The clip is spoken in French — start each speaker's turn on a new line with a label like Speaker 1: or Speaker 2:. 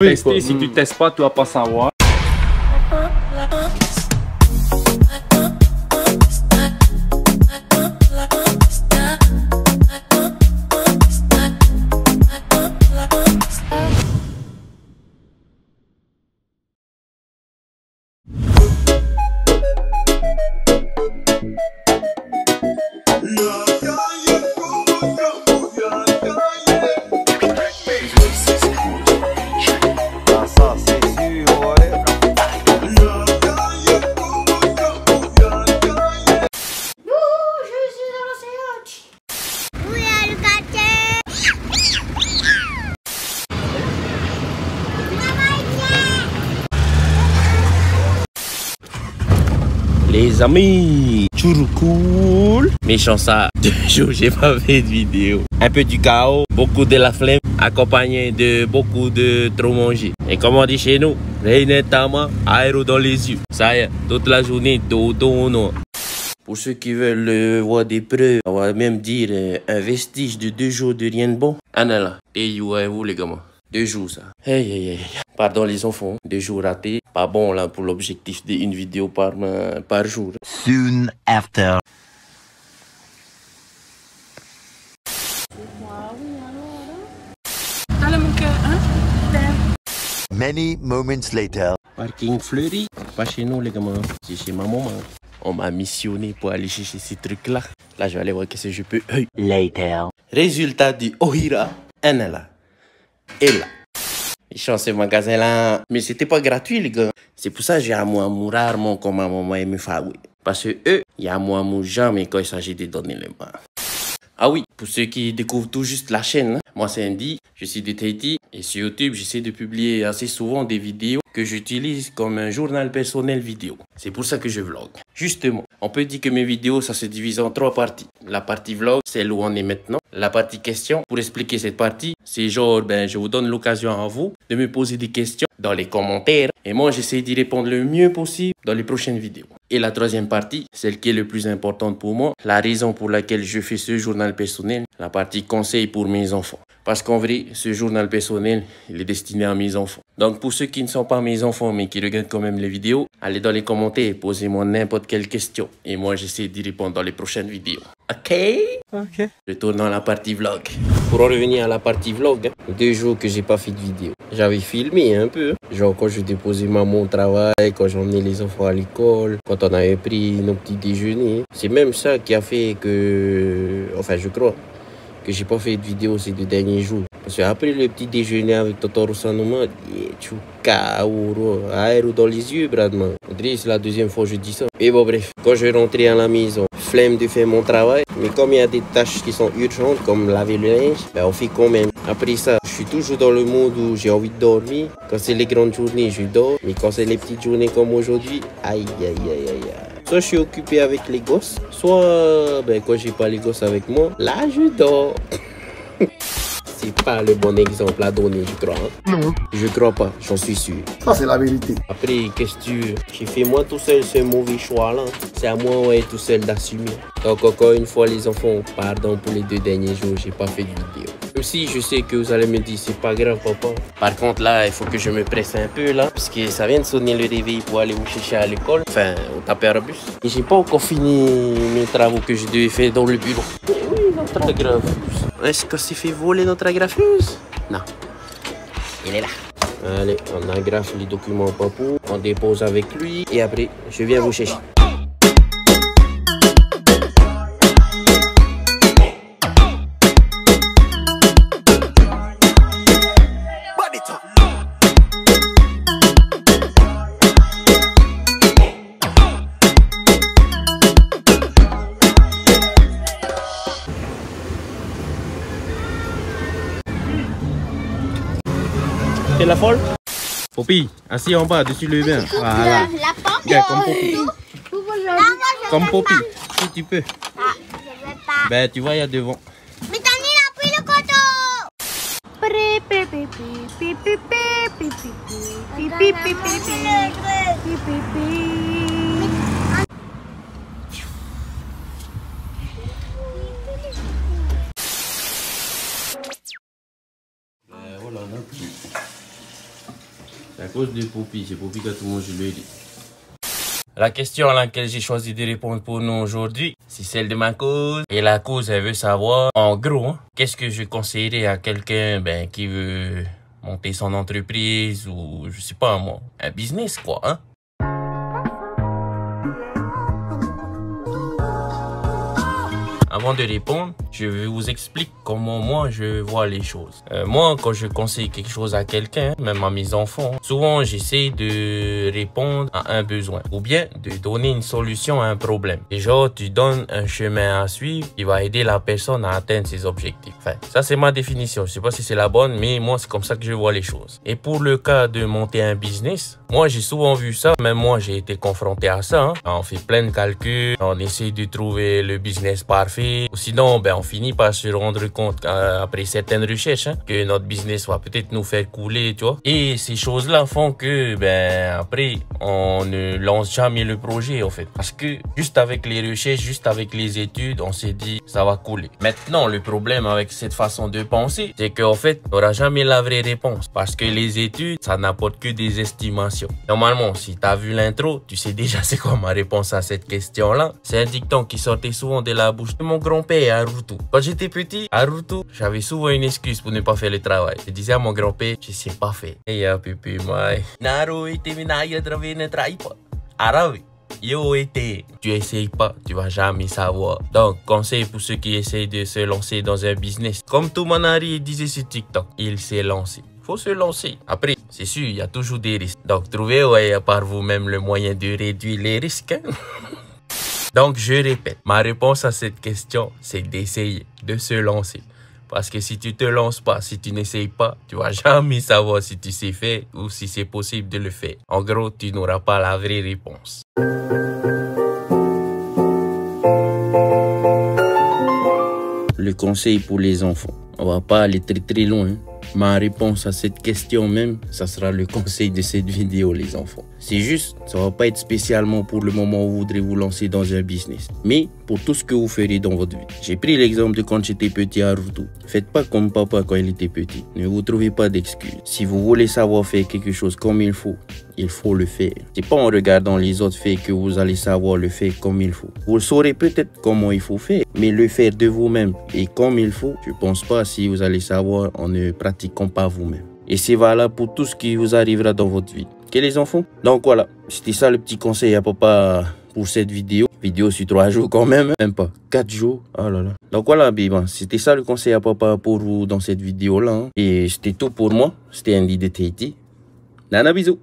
Speaker 1: Tester, si tu testes pas, tu vas pas savoir.
Speaker 2: Les amis, toujours cool. Méchant ça, 2 jours j'ai pas fait de vidéo. Un peu du chaos, beaucoup de la flemme, accompagné de beaucoup de trop manger. Et comme on dit chez nous, Reynetama, aéro dans les yeux. Ça y est, toute la journée, dodo non. Pour ceux qui veulent voir des preuves, on va même dire un vestige de 2 jours de rien de bon. Anna là, et vous les gamins. 2 jours ça. Hey. Pardon les enfants, 2 jours ratés. Pas bon là pour l'objectif d'une vidéo par jour.
Speaker 3: Soon after. Many moments later.
Speaker 2: Parking fleuri. Pas chez nous les gamins, c'est chez ma maman. On m'a missionné pour aller chercher ces trucs là. Là je vais aller voir qu'est-ce que je peux.
Speaker 3: Later.
Speaker 2: Résultat du Ohira, Anna là. Et là. Ils chantent ce magasin là. Mais c'était pas gratuit les gars. C'est pour ça que j'ai à moi rarement comme ma maman et mes familles. Parce que eux, il y a moi jamais quand il s'agit de donner les mains. Ah oui, pour ceux qui découvrent tout juste la chaîne, hein, moi c'est Andy, je suis de Tahiti et sur YouTube j'essaie de publier assez souvent des vidéos que j'utilise comme un journal personnel vidéo. C'est pour ça que je vlog. Justement, on peut dire que mes vidéos ça se divise en 3 parties. La partie vlog, celle où on est maintenant. La partie question, pour expliquer cette partie, c'est genre je vous donne l'occasion à vous de me poser des questions dans les commentaires et moi j'essaie d'y répondre le mieux possible dans les prochaines vidéos. Et la 3e partie, celle qui est le plus importante pour moi, la raison pour laquelle je fais ce journal personnel, la partie conseil pour mes enfants. Parce qu'en vrai, ce journal personnel, il est destiné à mes enfants. Donc pour ceux qui ne sont pas mes enfants mais qui regardent quand même les vidéos, allez dans les commentaires et posez-moi n'importe quelle question. Et moi j'essaie d'y répondre dans les prochaines vidéos. Ok. Je tourne dans la partie vlog. Pour en revenir à la partie vlog, 2 jours que j'ai pas fait de vidéo. J'avais filmé un peu. Genre quand je déposais maman au travail, quand j'emmenais les enfants à l'école, quand on avait pris nos petits déjeuners. C'est même ça qui a fait que... Enfin je crois que j'ai pas fait de vidéo ces 2 derniers jours. Parce que après le petit déjeuner avec Totoro Sanoma, tu aéro dans les yeux, Bradman. C'est la 2e fois que je dis ça. Et bon bref, quand je rentrais à la maison, flemme de faire mon travail. Mais comme il y a des tâches qui sont urgentes, comme laver le linge, on fait quand même. Après ça, je suis toujours dans le monde où j'ai envie de dormir. Quand c'est les grandes journées, je dors. Mais quand c'est les petites journées comme aujourd'hui, aïe. Soit je suis occupé avec les gosses, soit quand j'ai pas les gosses avec moi, là je dors. C'est pas le bon exemple à donner, je crois. Hein?
Speaker 4: Non.
Speaker 2: Je crois pas, j'en suis sûr.
Speaker 4: Ça, c'est la vérité.
Speaker 2: Après, qu'est-ce que tu veux? J'ai fait moi tout seul ce mauvais choix là. C'est à moi, tout seul d'assumer. Donc, encore une fois, les enfants, pardon pour les 2 derniers jours, j'ai pas fait de vidéo. Même si je sais que vous allez me dire, c'est pas grave, papa. Par contre, là, il faut que je me presse un peu là. Parce que ça vient de sonner le réveil pour aller vous chercher à l'école. Enfin, au tapérbus. Et j'ai pas encore fini mes travaux que je devais faire dans le bureau. Mais oui, notre agrafeuse. Est-ce que c'est fait voler notre agrafeuse? Non. Il est là. Allez, on agrafe les documents papou. On dépose avec lui. Et après, je viens vous chercher. T'es la folle? Poppy, assis en bas, dessus le bain. Voilà. Bien, comme Poppy. Comme Poppy, si tu peux.
Speaker 5: Ah, je veux pas.
Speaker 2: Ben, tu vois, il y a devant.
Speaker 5: Mais Tani a pris le coteau.
Speaker 2: Voilà, notre C'est à cause de Poppy. C'est Poppy que tout le monde je le dis. La question à laquelle j'ai choisi de répondre pour nous aujourd'hui, c'est celle de ma cause. Et la cause, elle veut savoir, en gros, qu'est-ce que je conseillerais à quelqu'un qui veut monter son entreprise ou, je sais pas moi, un business quoi, hein? Avant de répondre, je vais vous expliquer comment moi je vois les choses. Moi, quand je conseille quelque chose à quelqu'un, même à mes enfants, souvent j'essaie de répondre à un besoin ou bien de donner une solution à un problème. Et genre, tu donnes un chemin à suivre qui va aider la personne à atteindre ses objectifs. Enfin, ça c'est ma définition. Je sais pas si c'est la bonne, mais moi c'est comme ça que je vois les choses. Et pour le cas de monter un business, moi j'ai souvent vu ça. Même moi j'ai été confronté à ça. On fait plein de calculs, on essaie de trouver le business parfait. Sinon, on finit par se rendre compte après certaines recherches que notre business va peut-être nous faire couler, tu vois. Et ces choses-là font que, après, on ne lance jamais le projet, en fait. Parce que juste avec les recherches, juste avec les études, on s'est dit, ça va couler. Maintenant, le problème avec cette façon de penser, c'est qu'en fait, on n'aura jamais la vraie réponse. Parce que les études, ça n'apporte que des estimations. Normalement, si tu as vu l'intro, tu sais déjà c'est quoi ma réponse à cette question-là. C'est un dicton qui sortait souvent de la bouche de mon grand-père Arutu. Quand j'étais petit, Arutu, j'avais souvent une excuse pour ne pas faire le travail. Je disais à mon grand-père, je sais pas faire. Et ya pipi mai. Naro ite minaya drave ne trai pas. Arabe. Yo ete. Tu essayes pas, tu vas jamais savoir. Donc, conseil pour ceux qui essayent de se lancer dans un business. Comme tout Manari disait sur TikTok, il s'est lancé. Faut se lancer. Après, c'est sûr, il y a toujours des risques. Donc, trouvez par vous-même le moyen de réduire les risques. Donc, je répète, ma réponse à cette question, c'est d'essayer, de se lancer. Parce que si tu te lances pas, si tu n'essayes pas, tu vas jamais savoir si tu sais faire ou si c'est possible de le faire. En gros, tu n'auras pas la vraie réponse. Le conseil pour les enfants. On va pas aller très loin. Ma réponse à cette question même, ça sera le conseil de cette vidéo, les enfants. C'est juste, ça va pas être spécialement pour le moment où vous voudrez vous lancer dans un business, mais pour tout ce que vous ferez dans votre vie. J'ai pris l'exemple de quand j'étais petit à Arutu. Faites pas comme papa quand il était petit. Ne vous trouvez pas d'excuses. Si vous voulez savoir faire quelque chose comme il faut le faire. C'est pas en regardant les autres faire que vous allez savoir le faire comme il faut. Vous saurez peut-être comment il faut faire, mais le faire de vous-même et comme il faut, je pense pas si vous allez savoir en ne pratiquant pas vous-même. Et c'est valable pour tout ce qui vous arrivera dans votre vie. Ok les enfants? Donc voilà, c'était ça le petit conseil à papa pour cette vidéo. Vidéo sur 3 jours quand même, même pas 4 jours. Oh là là. Donc voilà, c'était ça le conseil à papa pour vous dans cette vidéo là. Et c'était tout pour moi. C'était Andy de Tahiti. Nana, bisous.